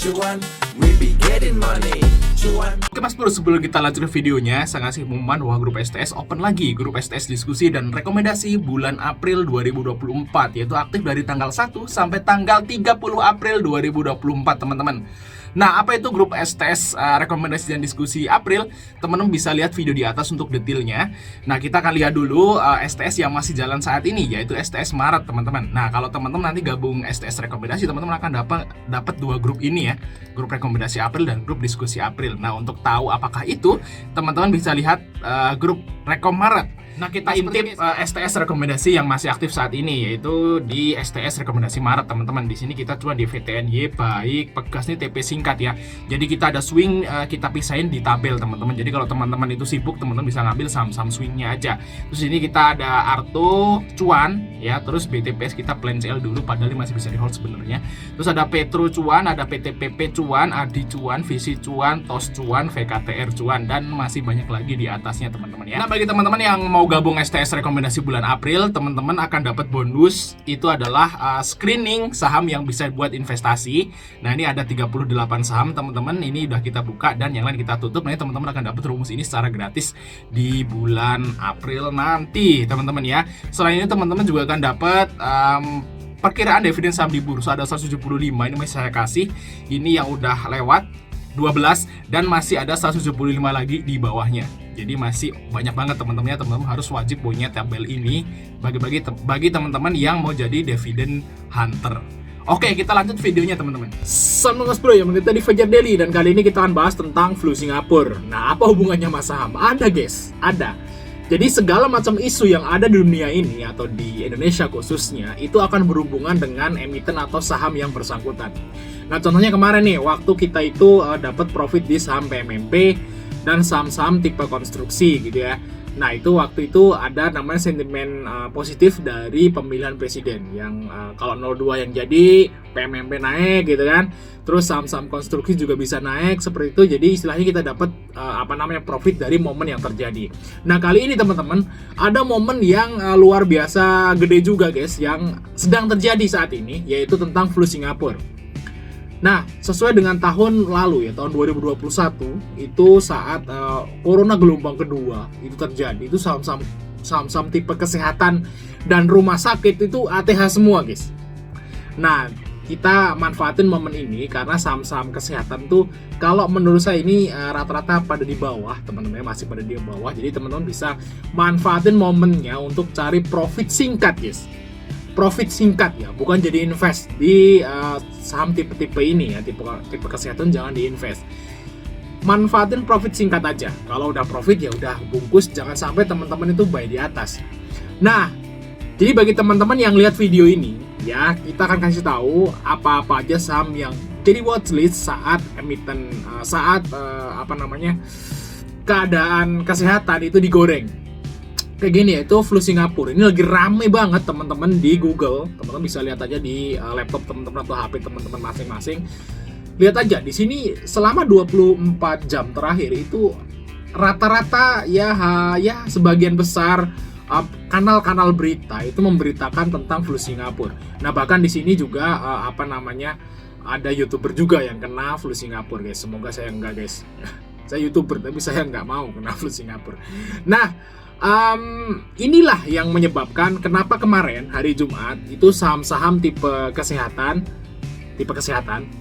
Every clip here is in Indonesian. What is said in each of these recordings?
cuan, we be getting money. Cuan. Oke Mas Bro, sebelum kita lanjut ke videonya, saya ngasih pengumuman bahwa grup STS open lagi. Grup STS diskusi dan rekomendasi bulan April 2024, yaitu aktif dari tanggal 1 sampai tanggal 30 April 2024 teman-teman. Nah, apa itu grup STS rekomendasi dan diskusi April? Teman-teman bisa lihat video di atas untuk detailnya. Nah, kita akan lihat dulu STS yang masih jalan saat ini, yaitu STS Maret teman-teman. Nah, kalau teman-teman nanti gabung STS rekomendasi, teman-teman akan dapat dua grup ini ya, grup rekomendasi April dan grup diskusi April. Nah, untuk tahu apakah itu, teman-teman bisa lihat grup Rekom Maret. Nah, kita intip STS rekomendasi yang masih aktif saat ini, yaitu di STS rekomendasi Maret teman-teman. Di sini kita cuma di VTNY, baik, pegas nih TP singkat ya. Jadi kita ada swing, kita pisahin di tabel teman-teman. Jadi kalau teman-teman itu sibuk, teman-teman bisa ngambil saham-saham swingnya aja. Terus ini kita ada Arto cuan ya, terus BTPS kita plan CL dulu, padahal ini masih bisa di hold sebenarnya. Terus ada Petro cuan, ada PTPP cuan, Adi cuan, Visi cuan, TOS cuan, VKTR cuan, dan masih banyak lagi di atasnya teman-teman ya. Nah, bagi teman-teman yang mau gabung STS rekomendasi bulan April, teman-teman akan dapat bonus, itu adalah screening saham yang bisa buat investasi. Nah, ini ada 38 saham teman-teman, ini udah kita buka dan yang lain kita tutup. Nah, teman-teman akan dapat rumus ini secara gratis di bulan April nanti teman-teman ya. Selain ini teman-teman juga akan dapat perkiraan dividen saham di bursa, ada 175, ini masih saya kasih. Ini yang udah lewat 12 dan masih ada 175 lagi di bawahnya. Jadi masih banyak banget teman-teman ya. Teman-teman harus wajib punya tabel ini bagi teman-teman yang mau jadi dividen hunter. Oke, kita lanjut videonya teman-teman. Salam Mas Bro, yang kita di Fajar Daily, dan kali ini kita akan bahas tentang flu Singapura. Nah, apa hubungannya sama saham? Ada guys, ada. Jadi segala macam isu yang ada di dunia ini atau di Indonesia khususnya itu akan berhubungan dengan emiten atau saham yang bersangkutan. Nah, contohnya kemarin nih, waktu kita itu dapat profit di saham PMMP dan saham-saham tipe konstruksi gitu ya. Nah, itu waktu itu ada namanya sentimen positif dari pemilihan presiden yang kalau 02 yang jadi, PMMP naik gitu kan. Terus saham-saham konstruksi juga bisa naik seperti itu. Jadi istilahnya kita dapat profit dari momen yang terjadi. Nah, kali ini teman-teman ada momen yang luar biasa gede juga guys yang sedang terjadi saat ini, yaitu tentang flu Singapura. Nah, sesuai dengan tahun lalu ya, tahun 2021 itu saat corona gelombang kedua itu terjadi, itu saham-saham tipe kesehatan dan rumah sakit itu ATH semua guys. Nah, kita manfaatin momen ini karena saham-saham kesehatan tuh kalau menurut saya ini rata-rata pada di bawah, teman-teman masih pada di bawah. Jadi teman-teman bisa manfaatin momennya untuk cari profit singkat guys. Profit singkat ya, bukan jadi invest di saham tipe-tipe ini ya, tipe kesehatan jangan diinvest. Manfaatin profit singkat aja. Kalau udah profit ya udah bungkus, jangan sampai teman-teman itu buy di atas. Nah, jadi bagi teman-teman yang lihat video ini ya, kita akan kasih tahu apa-apa aja saham yang jadi watchlist saat emiten keadaan kesehatan itu digoreng. Kayak gini ya, itu flu Singapura. Ini lagi rame banget teman-teman di Google. Teman-teman bisa lihat aja di laptop teman-teman atau HP teman-teman masing-masing. Lihat aja di sini selama 24 jam terakhir itu rata-rata ya sebagian besar kanal-kanal berita itu memberitakan tentang flu Singapura. Nah, bahkan di sini juga ada YouTuber juga yang kena flu Singapura guys. Semoga saya enggak guys. Saya YouTuber tapi saya nggak mau kena flu Singapura. Nah, inilah yang menyebabkan kenapa kemarin hari Jumat itu saham-saham tipe kesehatan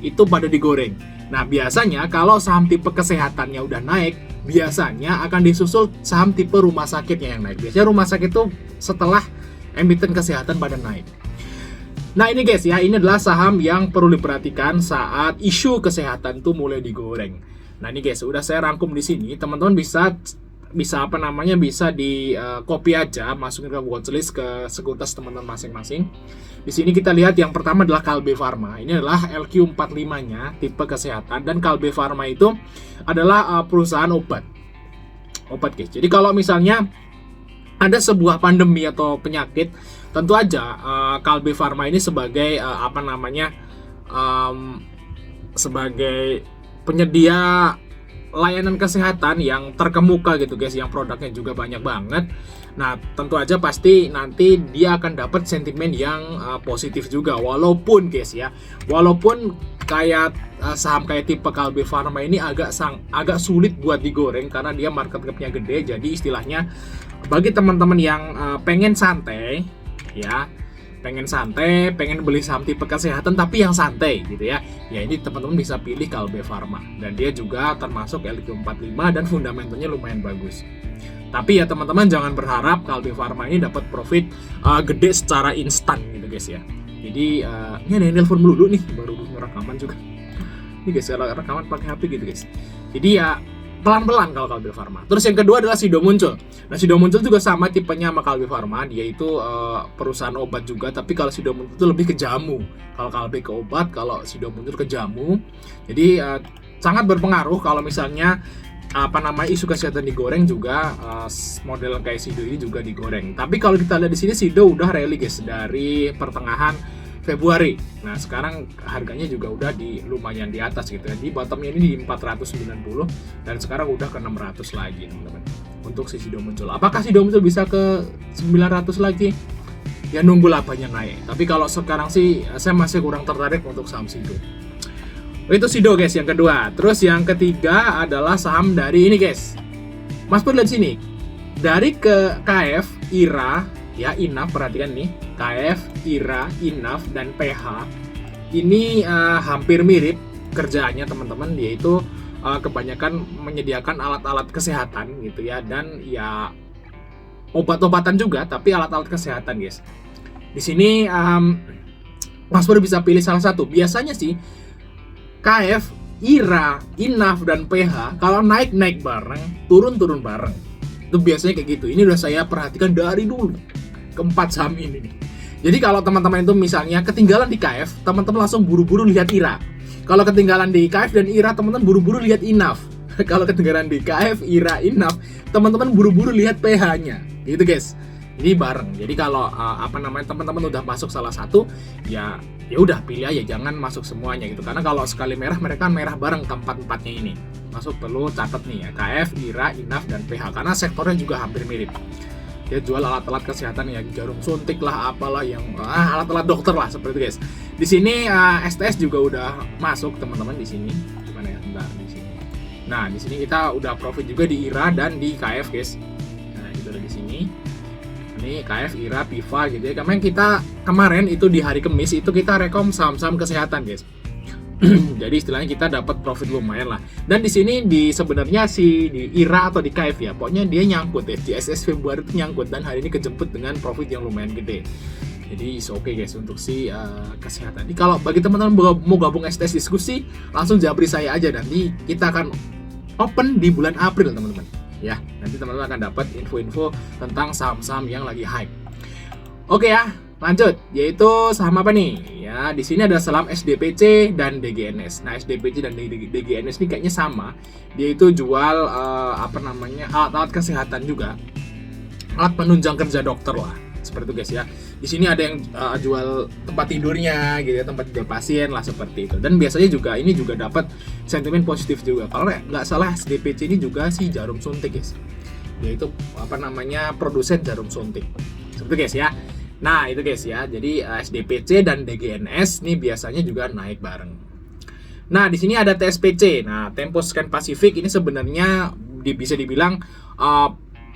itu pada digoreng. Nah, biasanya kalau saham tipe kesehatannya udah naik, biasanya akan disusul saham tipe rumah sakitnya yang naik. Biasanya rumah sakit itu setelah emiten kesehatan pada naik. Nah, ini guys ya, ini adalah saham yang perlu diperhatikan saat isu kesehatan itu mulai digoreng. Nah, ini guys, udah saya rangkum di sini. Teman-teman bisa di copy aja, masukin ke watchlist ke sekuritas teman-teman masing-masing. Di sini kita lihat yang pertama adalah Kalbe Pharma. Ini adalah LQ45-nya tipe kesehatan, dan Kalbe Pharma itu adalah perusahaan obat guys. Jadi kalau misalnya ada sebuah pandemi atau penyakit, tentu aja Kalbe Pharma ini sebagai sebagai penyedia layanan kesehatan yang terkemuka gitu guys, yang produknya juga banyak banget. Nah tentu aja pasti nanti dia akan dapat sentimen yang positif juga, walaupun guys ya, walaupun kayak saham kayak tipe Kalbe Pharma ini agak sulit buat digoreng karena dia market cap-nya gede. Jadi istilahnya bagi teman-teman yang pengen santai ya, pengen beli saham tipe kesehatan tapi yang santai gitu ya, ya ini teman-teman bisa pilih Kalbe Pharma, dan dia juga termasuk LQ45 dan fundamentalnya lumayan bagus. Tapi ya teman-teman jangan berharap Kalbe Pharma ini dapat profit gede secara instan gitu guys ya. Jadi ini ada yang nelfon melulu nih, baru rekaman juga ini guys, rekaman pakai HP gitu guys. Jadi ya pelan-pelan kalau Kalbe Pharma. Terus yang kedua adalah Sido Muncul. Nah Sido Muncul juga sama tipenya sama Kalbe Pharma, dia itu perusahaan obat juga, tapi kalau Sido Muncul itu lebih ke jamu. Kalau Kalbe ke obat, kalau Sido Muncul ke jamu. Jadi sangat berpengaruh kalau misalnya isu kesehatan digoreng juga, model kayak Sido ini juga digoreng. Tapi kalau kita lihat di sini Sido udah rally guys dari pertengahan Februari. Nah sekarang harganya juga udah lumayan di atas gitu ya. Di bottomnya ini di 490 dan sekarang udah ke 600 lagi teman-teman untuk si Sido Muncul. Apakah Sido Muncul bisa ke 900 lagi? Ya nunggu labanya naik. Tapi kalau sekarang sih saya masih kurang tertarik untuk saham Sido. Itu Sido guys yang kedua. Terus yang ketiga adalah saham dari ini guys, Mas Pur lihat sini, dari ke KF, IRA, ya INAF, perhatikan nih, KF, IRA, INAF, dan PH ini hampir mirip kerjaannya teman-teman, yaitu kebanyakan menyediakan alat-alat kesehatan gitu ya, dan ya obat-obatan juga, tapi alat-alat kesehatan guys. Di sini Mas Pur bisa pilih salah satu. Biasanya sih KF, IRA, INAF, dan PH kalau naik bareng, turun bareng. Itu biasanya kayak gitu. Ini udah saya perhatikan dari dulu keempat saham ini nih. Jadi kalau teman-teman itu misalnya ketinggalan di KF, teman-teman langsung buru-buru lihat IRA. Kalau ketinggalan di KF dan IRA, teman-teman buru-buru lihat INAF. Kalau ketinggalan di KF, IRA, INAF, teman-teman buru-buru lihat PH-nya. Gitu guys. Ini bareng. Jadi kalau teman-teman udah masuk salah satu, ya udah pilih aja, jangan masuk semuanya gitu. Karena kalau sekali merah, mereka merah bareng keempat-empatnya ini. Masuk perlu catat nih ya, KF, IRA, INAF, dan PH, karena sektornya juga hampir mirip. Dia jual alat-alat kesehatan yang jarum suntik lah, apalah yang alat-alat dokter lah seperti itu guys. Di sini STS juga udah masuk teman-teman di sini. Gimana ya? Bentar di sini. Nah, di sini kita udah profit juga di IRA dan di KF guys. Nah, itu ada di sini. Ini KF, IRA, PIVA gitu ya. Kemarin itu di hari Kamis itu kita rekom saham-saham kesehatan guys. Jadi istilahnya kita dapat profit lumayan lah. Dan di sini sebenarnya di IRA atau di KF ya, pokoknya dia nyangkut ya, di SS Februari itu nyangkut, dan hari ini kejemput dengan profit yang lumayan gede. Jadi oke guys untuk si kesehatan. Jadi kalau bagi teman-teman mau gabung STS diskusi, langsung jabri saya aja, nanti kita akan open di bulan April teman-teman. Ya, nanti teman-teman akan dapat info-info tentang saham-saham yang lagi hype. Oke ya, lanjut, yaitu saham apa nih? Ya, di sini ada saham SDPC dan DGNS. Nah, SDPC dan DGNS ini kayaknya sama. Dia itu jual alat-alat kesehatan juga, alat penunjang kerja dokter lah, seperti itu guys ya. Di sini ada yang jual tempat tidurnya gitu ya, tempat tidur pasien lah seperti itu. Dan biasanya juga ini juga dapat sentimen positif juga. Kalau nggak salah SDPC ini juga si jarum suntik guys. Yaitu produsen jarum suntik. Seperti itu guys ya. Nah, itu guys ya. Jadi SDPC dan DGNS ini biasanya juga naik bareng. Nah, di sini ada TSPC. Nah, Tempo Scan Pacific ini sebenarnya bisa dibilang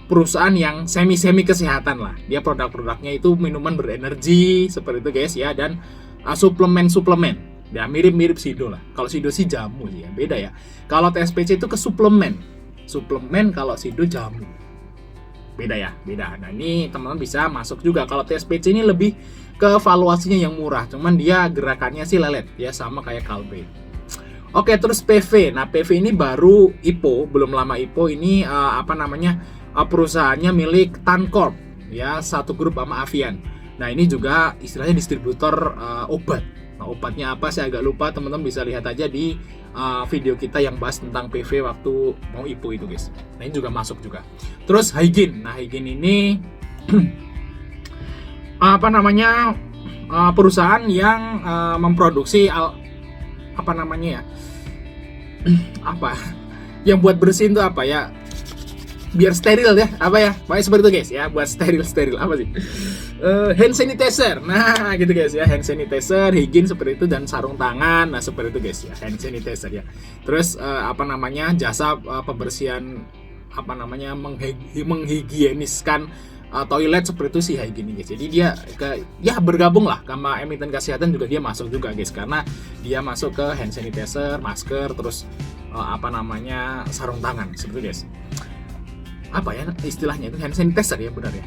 perusahaan yang semi kesehatan lah. Dia produk-produknya itu minuman berenergi seperti itu guys ya, dan suplemen. Ya mirip Sido lah. Kalau Sido sih jamu sih ya, beda ya. Kalau TSPC itu ke suplemen, kalau Sido jamu. Beda ya, beda. Nah, ini teman-teman bisa masuk juga. Kalau TSPC ini lebih ke valuasinya yang murah, cuman dia gerakannya sih lelet ya, sama kayak Kalbe. Oke, terus PV. Nah, PV ini baru IPO, belum lama IPO. Ini perusahaannya milik Tancorp ya, satu grup sama Avian. Nah, ini juga istilahnya distributor obat. Nah, obatnya apa saya agak lupa, teman-teman bisa lihat aja di video kita yang bahas tentang PV waktu mau IPO itu guys. Nah, ini juga masuk juga. Terus Hygiene. Nah, Hygiene ini perusahaan yang memproduksi yang buat bersihin tuh apa ya? Biar steril ya, apa ya? Pokoknya seperti itu guys ya, buat steril apa sih? Hand sanitizer. Nah, gitu guys ya, hand sanitizer, higien seperti itu dan sarung tangan. Nah, seperti itu guys ya, hand sanitizer ya. Terus jasa pembersihan menghigieniskan toilet seperti itu sih hygiene guys. Jadi dia bergabung lah sama emiten kesehatan juga, dia masuk juga guys, karena dia masuk ke hand sanitizer, masker, terus sarung tangan seperti itu guys. Apa ya istilahnya itu, hand sanitizer ya, benar ya.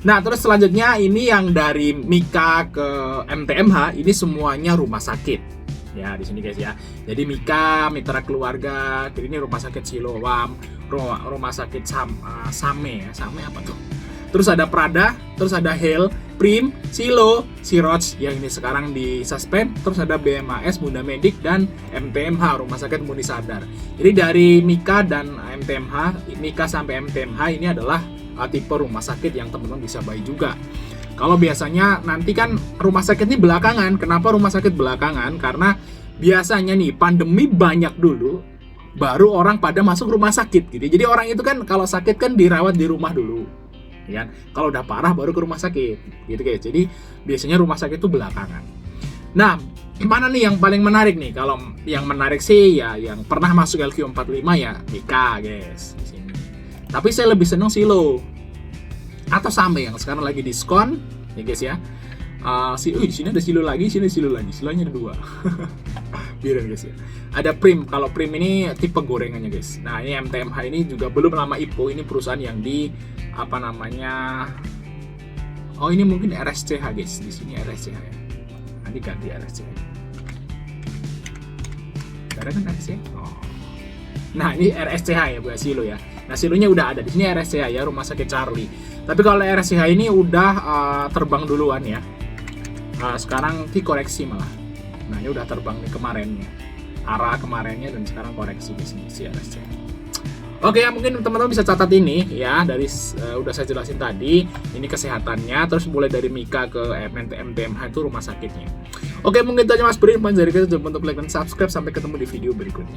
Nah, terus selanjutnya ini yang dari Mika ke MTMH, ini semuanya rumah sakit. Ya, di sini guys ya. Jadi Mika, Mitra Keluarga, jadi ini rumah sakit Siloam, rumah sakit Same ya. Same apa tuh? Terus ada Prada, terus ada Hale, Prim, Silo, Siroch yang ini sekarang di suspend, terus ada BMAS, Bunda Medik, dan MTMH, Rumah Sakit Muni Sadar. Jadi dari Mika dan MTMH, Mika sampai MTMH ini adalah tipe rumah sakit yang teman-teman bisa buy juga. Kalau biasanya nanti kan rumah sakit ini belakangan. Kenapa rumah sakit belakangan? Karena biasanya nih pandemi banyak dulu, baru orang pada masuk rumah sakit gitu. Jadi orang itu kan kalau sakit kan dirawat di rumah dulu, ya. Kalau udah parah baru ke rumah sakit, gitu guys. Jadi biasanya rumah sakit itu belakangan. Nah, mana nih yang paling menarik nih? Kalau yang menarik sih ya yang pernah masuk LQ45 ya Mika guys di sini. Tapi saya lebih seneng Silo atau Same yang sekarang lagi diskon ya guys ya. Di sini ada Silo lagi, sini Silo lagi. Silonya ada 2. Biar guys ya. Ada Prim. Kalau Prim ini tipe gorengannya guys. Nah, ini MTMH ini juga belum lama IPO. Ini perusahaan yang di Oh, ini mungkin RSCH guys. Di sini RSCH ya. Nanti ganti RSCH. Ada kan RSCH? Oh. Nah, ini RSCH ya buat Silo ya. Nah, Silonya udah ada. Di sini RSCH ya, Rumah Sakit Charlie. Tapi kalau RSCH ini udah terbang duluan ya. Sekarang dikoreksi malah. Nah, ini udah terbang nih kemarinnya. Arah kemarinnya dan sekarang koreksi di sini si RSCH. Oke ya, mungkin teman-teman bisa catat ini ya, dari udah saya jelasin tadi, ini kesehatannya, terus mulai dari Mika ke MTMH itu rumah sakitnya. Oke, mungkin itu aja Mas Brin, dari kita, jangan lupa untuk like dan subscribe, sampai ketemu di video berikutnya.